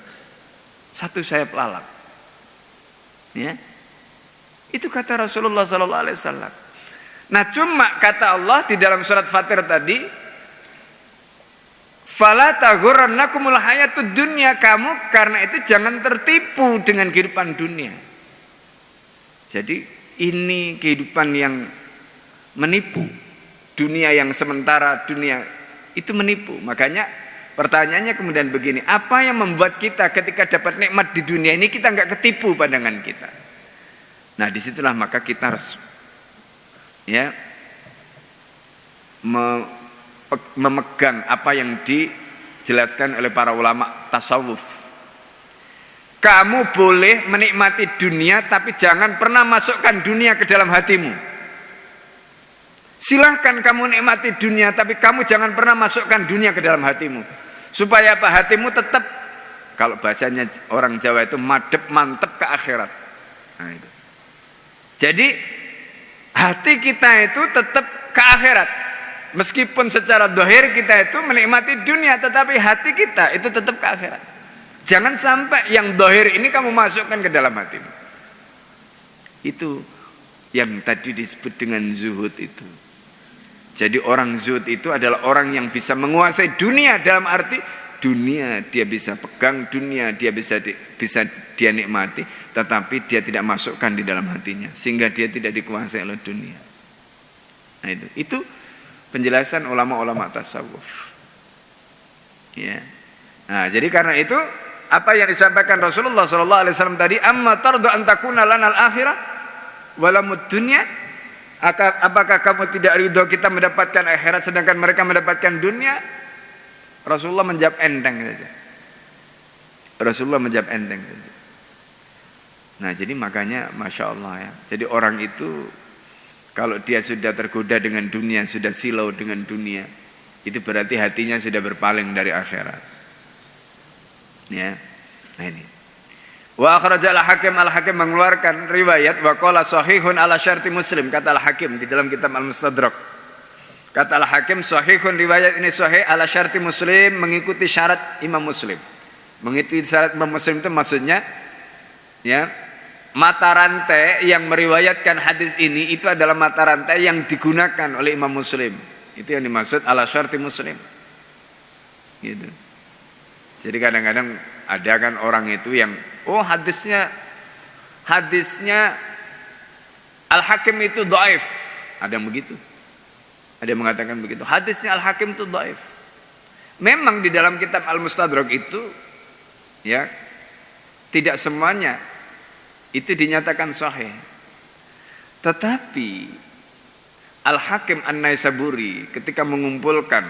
Satu sayap lalat. Ya. Itu kata Rasulullah sallallahu alaihi wasallam. Nah, cuma kata Allah di dalam surat Fatir tadi, fala taghurrannakumul hayatud dunya, kamu karena itu jangan tertipu dengan kehidupan dunia. Jadi ini kehidupan yang menipu. Dunia yang sementara, dunia itu menipu. Makanya pertanyaannya kemudian begini, apa yang membuat kita ketika dapat nikmat di dunia ini kita enggak ketipu pandangan kita? Nah, disitulah maka kita harus memegang apa yang dijelaskan oleh para ulama tasawuf. Kamu boleh menikmati dunia, tapi jangan pernah masukkan dunia ke dalam hatimu. Silahkan kamu nikmati dunia, tapi kamu jangan pernah masukkan dunia ke dalam hatimu. Supaya apa? Hatimu tetap, kalau bahasanya orang Jawa itu madep mantep ke akhirat. Nah, itu. Jadi hati kita itu tetap ke akhirat. Meskipun secara dohir kita itu menikmati dunia, tetapi hati kita itu tetap ke akhirat. Jangan sampai yang dohir ini kamu masukkan ke dalam hatimu. Itu yang tadi disebut dengan zuhud itu. Jadi orang zuhud itu adalah orang yang bisa menguasai dunia, dalam arti dunia dia bisa pegang, dunia dia bisa dia nikmati, tetapi dia tidak masukkan di dalam hatinya, sehingga dia tidak dikuasai oleh dunia. Nah itu penjelasan ulama-ulama tasawuf. Ya. Nah, jadi karena itu apa yang disampaikan Rasulullah SAW tadi, amma tardu an takuna lana al-akhirah walamud dunya, apakah kamu tidak ridho kita mendapatkan akhirat sedangkan mereka mendapatkan dunia? Rasulullah menjawab enteng saja. Rasulullah menjawab enteng saja. Nah, jadi makanya Masya Allah ya. Jadi orang itu kalau dia sudah tergoda dengan dunia, sudah silau dengan dunia, itu berarti hatinya sudah berpaling dari akhirat. Ya. Nah ini. Wa akhraj al-Hakim, al-Hakim mengeluarkan riwayat wa qala sahihun ala syarti Muslim, kata al-Hakim di dalam kitab Al-Mustadrak. Kata al-Hakim sahihun, riwayat ini sahih ala syarti Muslim, mengikuti syarat Imam Muslim. Mengikuti syarat Imam Muslim itu maksudnya ya, mata rantai yang meriwayatkan hadis ini itu adalah mata rantai yang digunakan oleh Imam Muslim. Itu yang dimaksud ala syarti Muslim. Gitu. Jadi kadang-kadang ada kan orang itu yang hadisnya Al-Hakim itu dhaif. Ada yang begitu. Ada yang mengatakan begitu. Hadisnya Al-Hakim itu dhaif. Memang di dalam kitab Al-Mustadrak itu ya tidak semuanya itu dinyatakan sahih. Tetapi Al-Hakim An-Naisaburi ketika mengumpulkan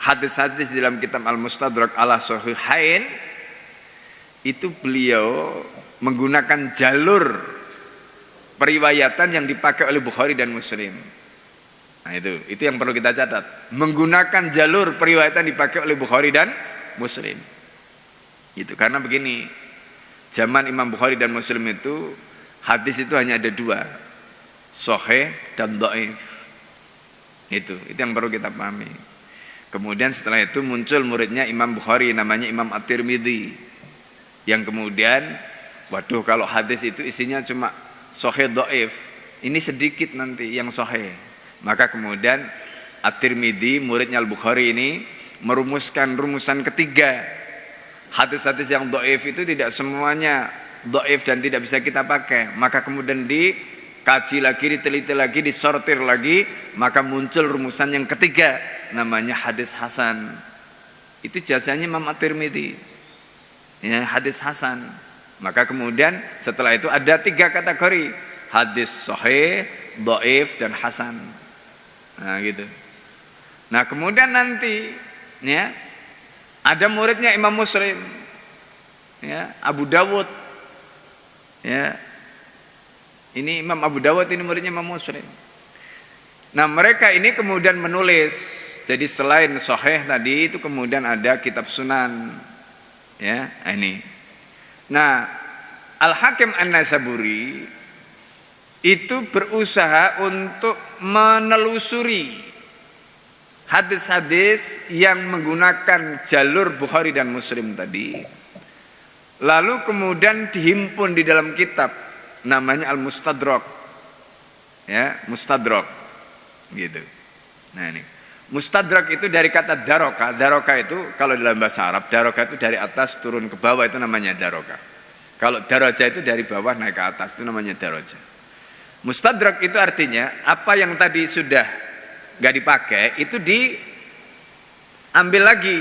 hadis-hadis di dalam kitab Al-Mustadrak ala sahihain, itu beliau menggunakan jalur periwayatan yang dipakai oleh Bukhari dan Muslim. Nah itu yang perlu kita catat. Menggunakan jalur periwayatan dipakai oleh Bukhari dan Muslim. Itu karena begini, zaman Imam Bukhari dan Muslim itu hadis itu hanya ada dua, sahih dan dhaif. Itu yang perlu kita pahami. Kemudian setelah itu muncul muridnya Imam Bukhari namanya Imam At-Tirmidzi, yang kemudian waduh kalau hadis itu isinya cuma sahih dhaif, ini sedikit nanti yang sahih. Maka kemudian At-Tirmidzi muridnya Al-Bukhari ini merumuskan rumusan ketiga. Hadis-hadis yang dhaif itu tidak semuanya dhaif dan tidak bisa kita pakai. Maka kemudian dikaji lagi, diteliti lagi, disortir lagi, maka muncul rumusan yang ketiga namanya hadis hasan. Itu jasanya Imam At-Tirmidzi. Ya, hadis hasan. Maka kemudian setelah itu ada tiga kategori, hadis sahih, dhaif dan hasan. Nah gitu. Nah kemudian nanti ya ada muridnya Imam Muslim, ya Abu Dawud, ya ini Imam Abu Dawud ini muridnya Imam Muslim. Nah mereka ini kemudian menulis, jadi selain sahih tadi itu kemudian ada kitab sunan, ya ini. Nah Al-Hakim An-Naisaburi itu berusaha untuk menelusuri hadis-hadis yang menggunakan jalur Bukhari dan Muslim tadi, lalu kemudian dihimpun di dalam kitab namanya Al-Mustadrak, ya Mustadrak gitu. Nah ini Mustadrak itu dari kata daroka. Daroka itu kalau dalam bahasa Arab, daroka itu dari atas turun ke bawah, itu namanya daroka. Kalau daraja itu dari bawah naik ke atas, itu namanya daraja. Mustadrak itu artinya apa yang tadi sudah gak dipakai itu diambil lagi,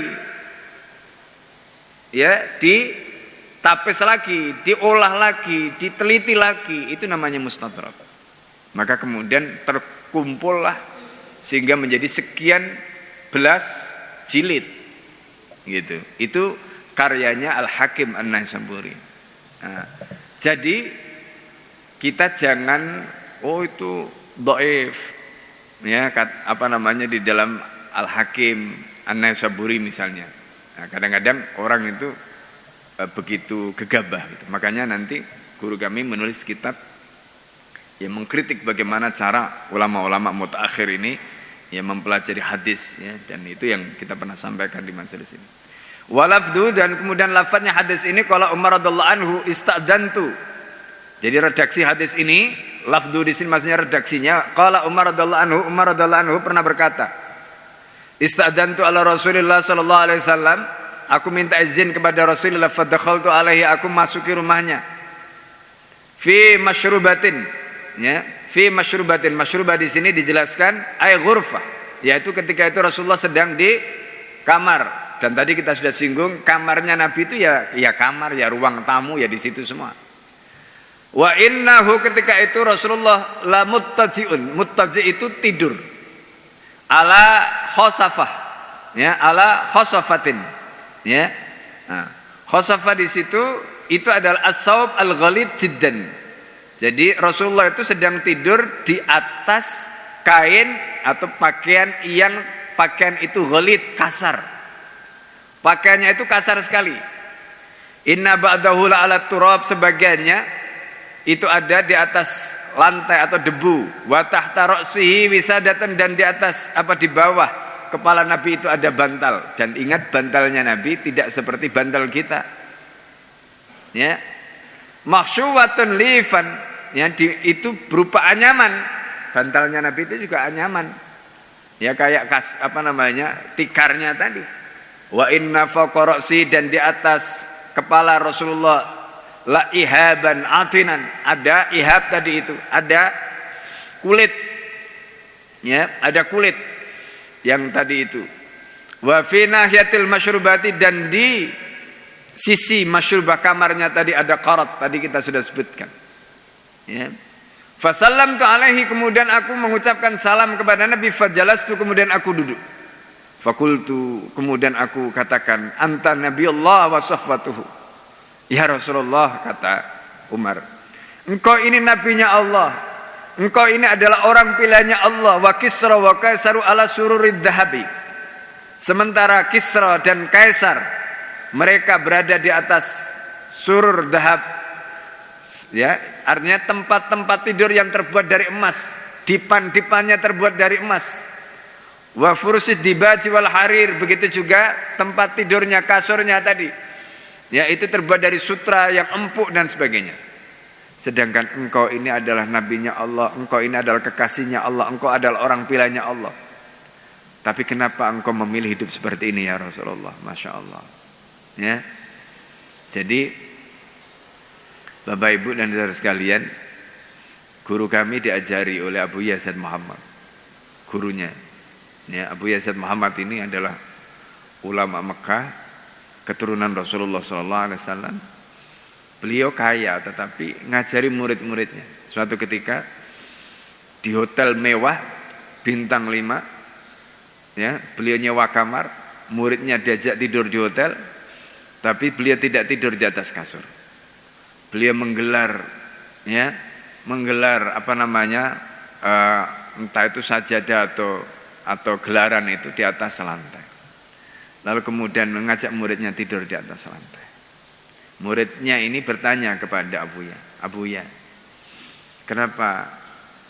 ya ditapis lagi, diolah lagi, diteliti lagi, itu namanya mustadrak. Maka kemudian terkumpullah sehingga menjadi sekian belas jilid gitu. Itu karyanya Al-Hakim An-Naisaburi. Nah, jadi kita jangan itu dhaif, ya di dalam Al-Hakim An-Naisaburi misalnya. Nah, kadang-kadang orang itu begitu gegabah gitu. Makanya nanti guru kami menulis kitab yang mengkritik bagaimana cara ulama-ulama mutaakhir ini yang mempelajari hadis, ya, dan itu yang kita pernah sampaikan di majelis ini. Walafdu, dan kemudian lafadznya hadis ini qala Umar radhiyallahu anhu istadantu. Jadi redaksi hadis ini, lafdu di sini maksudnya redaksinya, qala Umar radhiyallahu anhu pernah berkata, istadantu ala Rasulillah sallallahu alaihi wasallam, aku minta izin kepada Rasulullah, fadakhaltu alaihi, aku masuki rumahnya. Fi masyrubatin, ya, fi masyrubatin. Masyrubah di sini dijelaskan ay ghurfah, yaitu ketika itu Rasulullah sedang di kamar. Dan tadi kita sudah singgung, kamarnya Nabi itu ya kamar, ya ruang tamu, ya di situ semua. Wa innahu, ketika itu Rasulullah la muttaji'un. Muttaji' itu tidur. Ala khosafah, ya, ala khosafatin, ya. Nah, khosafah di situ itu adalah as-saub al-ghalid jiddan. Jadi Rasulullah itu sedang tidur di atas kain atau pakaian yang pakaian itu ghalid, kasar. Pakaiannya itu kasar sekali. Inna ba'dahu la ala turab, sebagiannya itu ada di atas lantai atau debu. Wa tahta ra'sihi wisadatan, dan di atas di bawah kepala Nabi itu ada bantal. Dan ingat, bantalnya Nabi tidak seperti bantal kita. Ya. Makhsyuwatun lifan, ya, itu berupa anyaman. Bantalnya Nabi itu juga anyaman. Ya kayak tikarnya tadi. Wa inna fawqa ra'si, dan di atas kepala Rasulullah la ihaban atinan, ada ihab tadi itu, ada kulit, ya, ada kulit yang tadi itu. Wa fi nahiyatil masyrubati, dan di sisi masyrubah kamarnya tadi ada qarat, tadi kita sudah sebutkan, ya. Fa sallamtu alaihi, kemudian aku mengucapkan salam kepada Nabi. Fajalastu, kemudian aku duduk. Fakultu, kemudian aku katakan, anta nabiyullah wa safwatuhu. Ya Rasulullah, kata Umar, engkau ini nabinya Allah, engkau ini adalah orang pilihannya Allah. Wa Kisra wa Kaisaru ala sururid dhahabi. Sementara Kisra dan Kaisar, mereka berada di atas surur dhahab, ya, artinya tempat-tempat tidur yang terbuat dari emas, dipan-dipannya terbuat dari emas. Wa fursid dibaji wal harir, begitu juga tempat tidurnya, kasurnya tadi, ya, itu terbuat dari sutra yang empuk dan sebagainya. Sedangkan engkau ini adalah nabinya Allah, engkau ini adalah kekasihnya Allah, engkau adalah orang pilihannya Allah. Tapi kenapa engkau memilih hidup seperti ini ya Rasulullah? Masya Allah, ya. Jadi Bapak Ibu dan saudara sekalian, guru kami diajari oleh Abu Yazid Muhammad, gurunya. Ya, Abu Yazid Muhammad ini adalah ulama Mekah, keturunan Rasulullah SAW. Beliau kaya, tetapi ngajari murid-muridnya. Suatu ketika di hotel mewah bintang 5, ya, beliau nyewa kamar, muridnya diajak tidur di hotel, tapi beliau tidak tidur di atas kasur. Beliau menggelar, ya, entah itu sajadah atau gelaran itu di atas lantai. Lalu kemudian mengajak muridnya tidur di atas lantai. Muridnya ini bertanya kepada Abuya, kenapa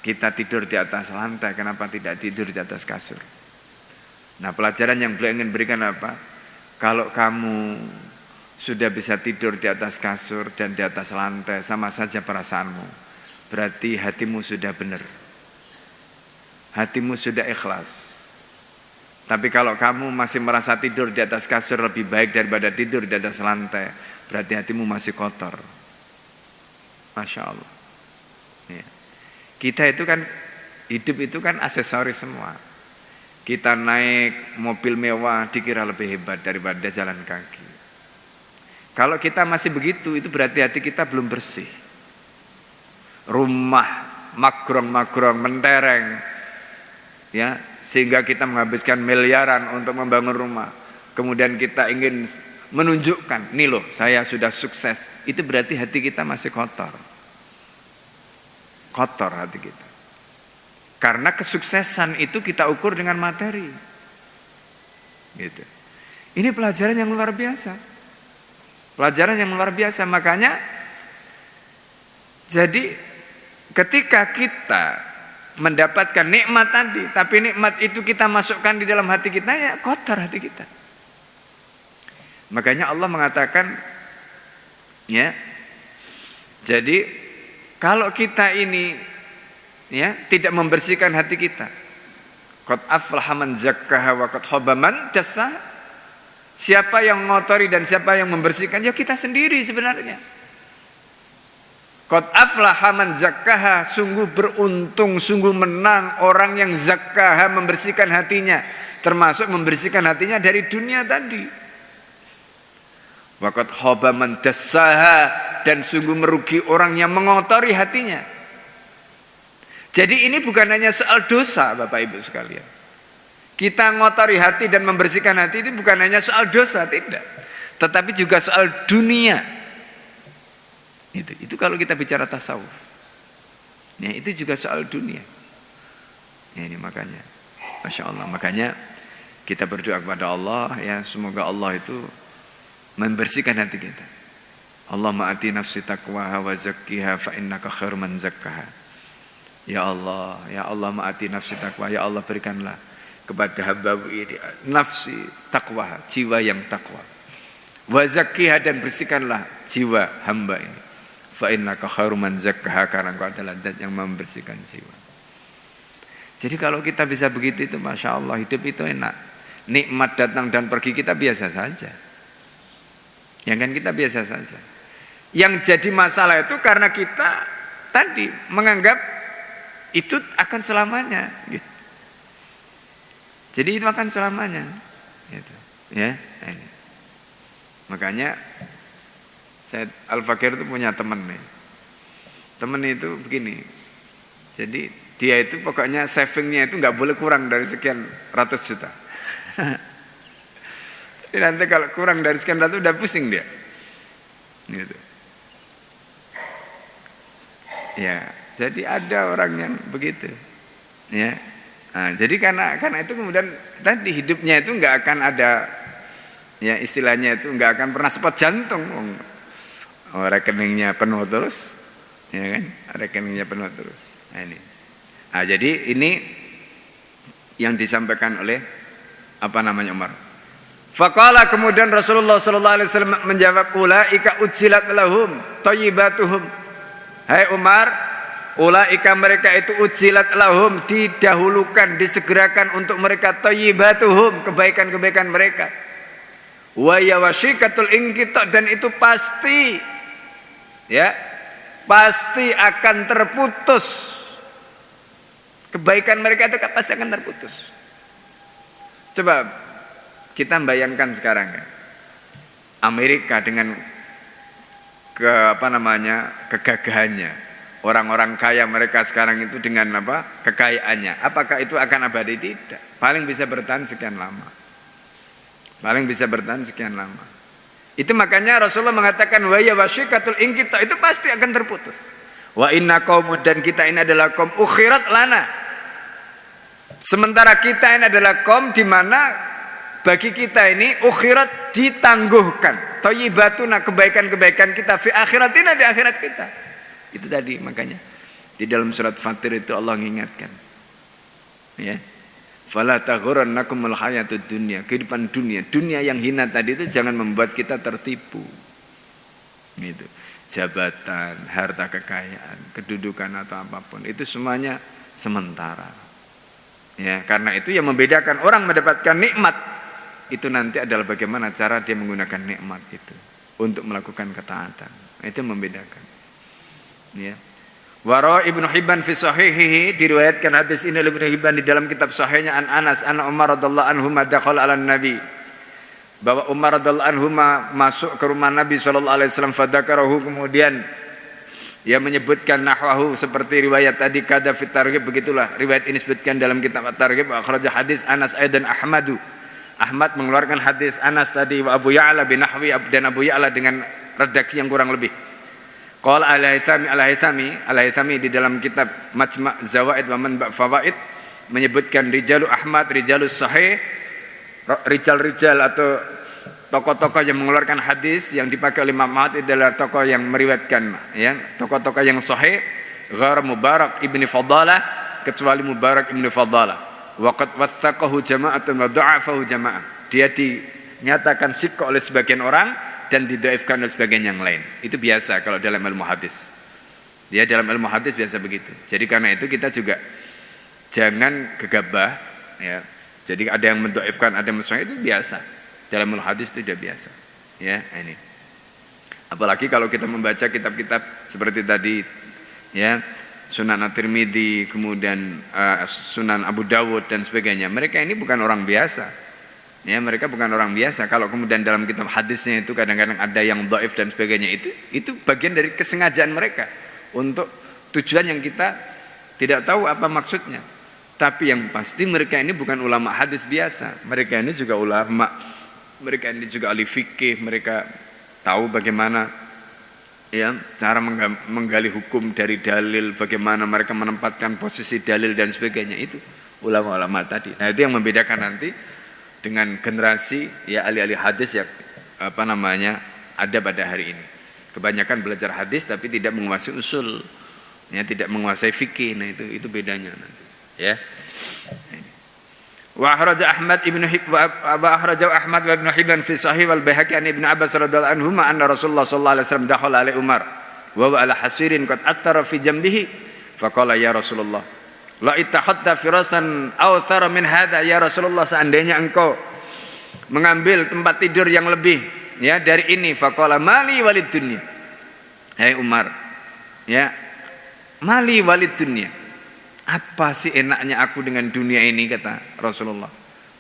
kita tidur di atas lantai, kenapa tidak tidur di atas kasur? Nah, pelajaran yang beliau ingin berikan apa? Kalau kamu sudah bisa tidur di atas kasur dan di atas lantai, sama saja perasaanmu. Berarti hatimu sudah benar, hatimu sudah ikhlas. Tapi kalau kamu masih merasa tidur di atas kasur lebih baik daripada tidur di atas lantai, berarti hatimu masih kotor. Masya Allah, ya. Kita itu kan, hidup itu kan aksesoris semua. Kita naik mobil mewah dikira lebih hebat daripada jalan kaki. Kalau kita masih begitu, itu berarti hati kita belum bersih. Rumah magrong-magrong, mentereng, ya, sehingga kita menghabiskan miliaran untuk membangun rumah. Kemudian kita ingin menunjukkan, nih loh, saya sudah sukses. Itu berarti hati kita masih kotor. Kotor hati kita. Karena kesuksesan itu kita ukur dengan materi. Gitu. Ini pelajaran yang luar biasa. Pelajaran yang luar biasa. Makanya, jadi ketika kita mendapatkan nikmat tadi, tapi nikmat itu kita masukkan di dalam hati kita, ya kotor hati kita. Makanya Allah mengatakan, ya, jadi kalau kita ini ya tidak membersihkan hati kita, qad aflaha man zakkaha wa qad khaba man dassaha. Siapa yang mengotori dan siapa yang membersihkan? Ya kita sendiri sebenarnya. Qad aflaha man zakkaha, sungguh beruntung, sungguh menang orang yang zakkaha, membersihkan hatinya, termasuk membersihkan hatinya dari dunia tadi. Wa qad khaba man dassaha, dan sungguh merugi orang yang mengotori hatinya. Jadi ini bukan hanya soal dosa, Bapak Ibu sekalian. Kita ngotori hati dan membersihkan hati itu bukan hanya soal dosa, tidak. Tetapi juga soal dunia. Itu kalau kita bicara tasawuf. Ya, itu juga soal dunia. Ya, ini makanya, Masya Allah. Makanya kita berdoa kepada Allah, ya semoga Allah itu membersihkan hati kita. Allahumma ati nafsi taqwaha wa zakkiha fa innaka khairu man zakkaha. Ya Allah ma'ati nafsi taqwa, ya Allah berikanlah kepada hamba-Mu ini nafsi taqwa, jiwa yang takwa. Wa zakkiha, dan bersihkanlah jiwa hamba ini. Fa innaka khairu man zakkaha, karena Engkau adalah zat yang membersihkan jiwa. Jadi kalau kita bisa begitu itu Masya Allah, hidup itu enak. Nikmat datang dan pergi kita biasa saja. Ya kan, kita biasa saja. Yang jadi masalah itu karena kita tadi menganggap itu akan selamanya gitu. Jadi itu akan selamanya gitu. Ya, ini. Makanya saya Al-Fakir itu punya teman nih. Teman itu begini. Jadi dia itu pokoknya savingnya itu nggak boleh kurang dari sekian ratus juta. Jadi nanti kalau kurang dari sekian ratus udah pusing dia. Gitu. Ya, jadi ada orang yang begitu. Ya. Nah, jadi karena itu kemudian tadi hidupnya itu nggak akan ada, ya istilahnya itu nggak akan pernah spot jantung. Rekeningnya penuh terus, ya kan? Rekeningnya penuh terus. Nah, ini. Nah, jadi ini yang disampaikan oleh Umar. Faqala, kemudian Rasulullah sallallahu alaihi wasallam menjawab, ulaika ujilat lahum thayyibatuhum. Hai Umar, ulaika mereka itu ujilat lahum, didahulukan, disegerakan untuk mereka thayyibatuhum, kebaikan-kebaikan mereka. Wa yawashikatul inqita, dan itu pasti, ya, pasti akan terputus. Kebaikan mereka itu pasti akan terputus. Coba kita bayangkan sekarang ya, Amerika dengan kegagahannya, orang-orang kaya mereka sekarang itu dengan kekayaannya, apakah itu akan abadi? Tidak. Paling bisa bertahan sekian lama. Itu makanya Rasulullah mengatakan wa ya wasyikatul inqita, itu pasti akan terputus. Wa inna qaum, dan kita ini adalah kaum ukhirat lana. Sementara kita ini adalah kaum di mana bagi kita ini ukhirat ditangguhkan, thayyibatuna, kebaikan-kebaikan kita, fi akhiratina, di akhirat kita. Itu tadi makanya di dalam surat Fatir itu Allah mengingatkan, ya, fala taghurrannakumul hayatud dunya, kehidupan dunia yang hina tadi itu jangan membuat kita tertipu. Gitu. Jabatan, harta kekayaan, kedudukan atau apapun itu semuanya sementara. Ya, karena itu yang membedakan orang mendapatkan nikmat itu nanti adalah bagaimana cara dia menggunakan nikmat itu untuk melakukan ketaatan. Itu yang membedakan. Ya. Wara Ibnu Hibban fi sahihihi, diriwayatkan hadis ini oleh Ibnu Hibban di dalam kitab sahihnya an Anas anna Umar radhiyallahu anhu madakhala ala Nabi, bahwa Umar radhiyallahu anhu masuk ke rumah Nabi sallallahu alaihi wasallam, fadzakarahu, kemudian ia menyebutkan nahwahu seperti riwayat tadi, kada fit targhib, begitulah riwayat ini disebutkan dalam kitab at-targhib. Akhrajah hadis Anas aidan Ahmadu, Ahmad mengeluarkan hadis Anas tadi, wa Abu Ya'la bin Nahwi, dan Abu Ya'la dengan redaksi yang kurang lebih. Qala Al-Haythami di dalam kitab Majma' Zawaid wa Manba' Fawaid menyebutkan rijalu Ahmad, rijalus sahih, rijal-rijal atau tokoh-tokoh yang mengeluarkan hadis yang dipakai oleh Imam Ahmad adalah tokoh yang meriwayatkan, ya, tokoh-tokoh yang sahih, ghair Mubarak ibni Fadalah, kecuali Mubarak ibni Fadalah. Waqad wathaqahu jama'atun wa da'afahu jama'ah. Dia dinyatakan sihah oleh sebagian orang dan didhaifkan oleh sebagian yang lain. Itu biasa kalau dalam ilmu hadis. Ya, dalam ilmu hadis biasa begitu. Jadi karena itu kita juga jangan gegabah, ya. Jadi ada yang mendhaifkan, ada yang mensahihkan, itu biasa. Dalam ilmu hadis itu sudah biasa. Ya, ini. Apalagi kalau kita membaca kitab-kitab seperti tadi, ya, Sunan At-Tirmidzi, kemudian Sunan Abu Dawud dan sebagainya. Mereka ini bukan orang biasa. Ya, mereka bukan orang biasa. Kalau kemudian dalam kitab hadisnya itu kadang-kadang ada yang dhaif dan sebagainya, itu bagian dari kesengajaan mereka untuk tujuan yang kita tidak tahu apa maksudnya. Tapi yang pasti mereka ini bukan ulama hadis biasa. Mereka ini juga ulama, mereka ini juga ahli fikih, mereka tahu bagaimana, ya, cara menggali hukum dari dalil, bagaimana mereka menempatkan posisi dalil dan sebagainya. Itu ulama-ulama tadi. Nah, itu yang membedakan nanti dengan generasi, ya, ahli-ahli hadis yang ada pada hari ini. Kebanyakan belajar hadis tapi tidak menguasai usul, ya, tidak menguasai fikih. Nah, itu bedanya nanti, ya. Wa akhraja Ahmad wa Ibnu Hibban fi Sahih wal Baihaqi an Ibnu Abbas radhiyallahu anhu anna Rasulullah sallallahu alaihi wasallam dakhala alai Umar wa huwa ala hasirin qad attara fi jambihi faqala ya Rasulullah la ittakhadta firasan aw thara min hadha ya Rasulullah, seandainya engkau mengambil tempat tidur yang lebih, ya, dari ini, faqala mali walid dunya. Hai Umar, ya, mali walid dunya. Apa sih enaknya aku dengan dunia ini, kata Rasulullah.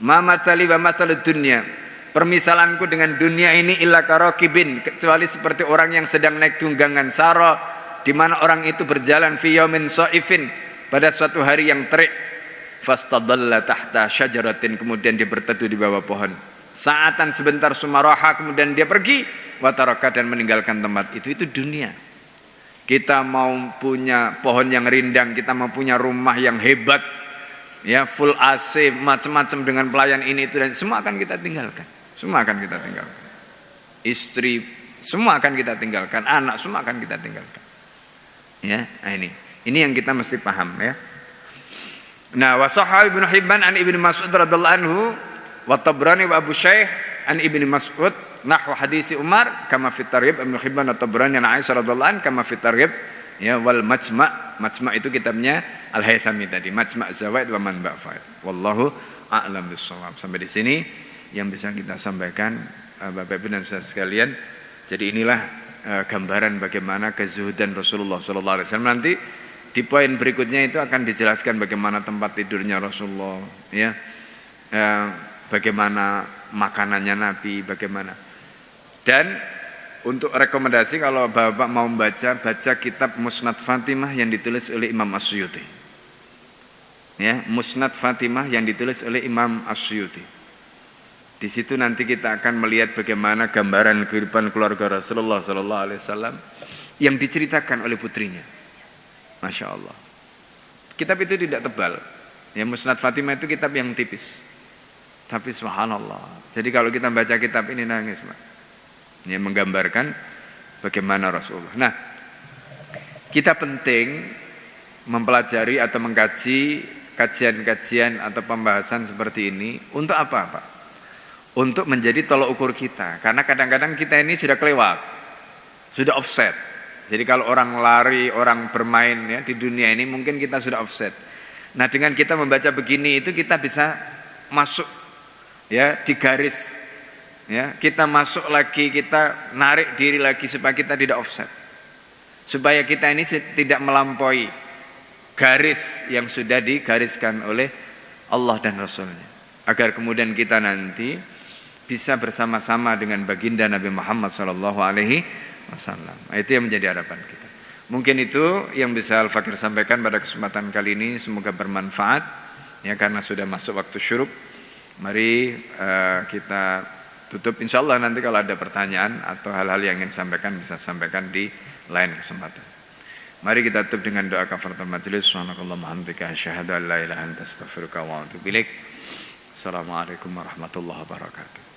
Ma matali wa matalud dunya. Permisalanku dengan dunia ini illa karakibin, kecuali seperti orang yang sedang naik tunggangan sara, di mana orang itu berjalan fi yaumin shaifin, pada suatu hari yang terik. Fastadalla tahta syajaratin, kemudian dia berteduh di bawah pohon. Saatan sebentar sumaraha, kemudian dia pergi wa taraka, dan meninggalkan tempat itu dunia. Kita mau punya pohon yang rindang, kita mau punya rumah yang hebat, ya, full AC, macam-macam dengan pelayan ini itu, dan semua akan kita tinggalkan. Semua akan kita tinggalkan. Istri semua akan kita tinggalkan, anak semua akan kita tinggalkan. Ya, nah ini yang kita mesti paham, ya. Nah, wa sahih Ibnu Hibban an Ibnu Mas'ud radhiyallahu anhu wa Tabrani wa Abu Shaykh an Ibnu Mas'ud nahwa hadisi Umar kama fit Targhib, Ibnu Hibban At-Tabrani an Aisyah radhiyallahu anha kama fit Targhib, ya, wal Majma' itu kitabnya Al-Haythami tadi, Majma' Zawaid wa Manba' Faid. Wallahu a'lam bissawab. Sampai di sini yang bisa kita sampaikan, Bapak Ibu dan saudara sekalian. Jadi inilah gambaran bagaimana kezuhudan Rasulullah sallallahu alaihi wasallam. Nanti di poin berikutnya itu akan dijelaskan bagaimana tempat tidurnya Rasulullah, ya. Bagaimana makanannya Nabi, bagaimana. Dan untuk rekomendasi kalau Bapak mau baca kitab Musnad Fatimah yang ditulis oleh Imam As-Suyuti. Ya, Musnad Fatimah yang ditulis oleh Imam As-Suyuti. Di situ nanti kita akan melihat bagaimana gambaran kehidupan keluarga Rasulullah sallallahu alaihi wasallam yang diceritakan oleh putrinya. Masya Allah. Kitab itu tidak tebal. Ya, Musnad Fatimah itu kitab yang tipis. Tapi subhanallah. Jadi kalau kita baca kitab ini nangis, Pak. Ya, menggambarkan bagaimana Rasulullah. Nah, kita penting mempelajari atau mengkaji kajian-kajian atau pembahasan seperti ini untuk apa, Pak? Untuk menjadi tolok ukur kita. Karena kadang-kadang kita ini sudah kelewat, sudah offset. Jadi kalau orang lari, orang bermain, ya, di dunia ini mungkin kita sudah offset. Nah, dengan kita membaca begini itu kita bisa masuk, ya, di garis. Ya, kita masuk lagi, kita narik diri lagi supaya kita tidak offset. Supaya kita ini tidak melampaui garis yang sudah digariskan oleh Allah dan Rasulnya. Agar kemudian kita nanti bisa bersama-sama dengan baginda Nabi Muhammad SAW. Itu yang menjadi harapan kita. Mungkin itu yang bisa Al-Fakir sampaikan pada kesempatan kali ini. Semoga bermanfaat, ya, karena sudah masuk waktu syuruk. Mari kita tutup. Insyaallah nanti kalau ada pertanyaan atau hal-hal yang ingin sampaikan bisa sampaikan di lain kesempatan. Mari kita tutup dengan doa kafaratul majelis. Subhanakallahumma hamdika asyhadu an la ilaha illa anta astaghfiruka wa atubu ilaik. Assalamualaikum warahmatullahi wabarakatuh.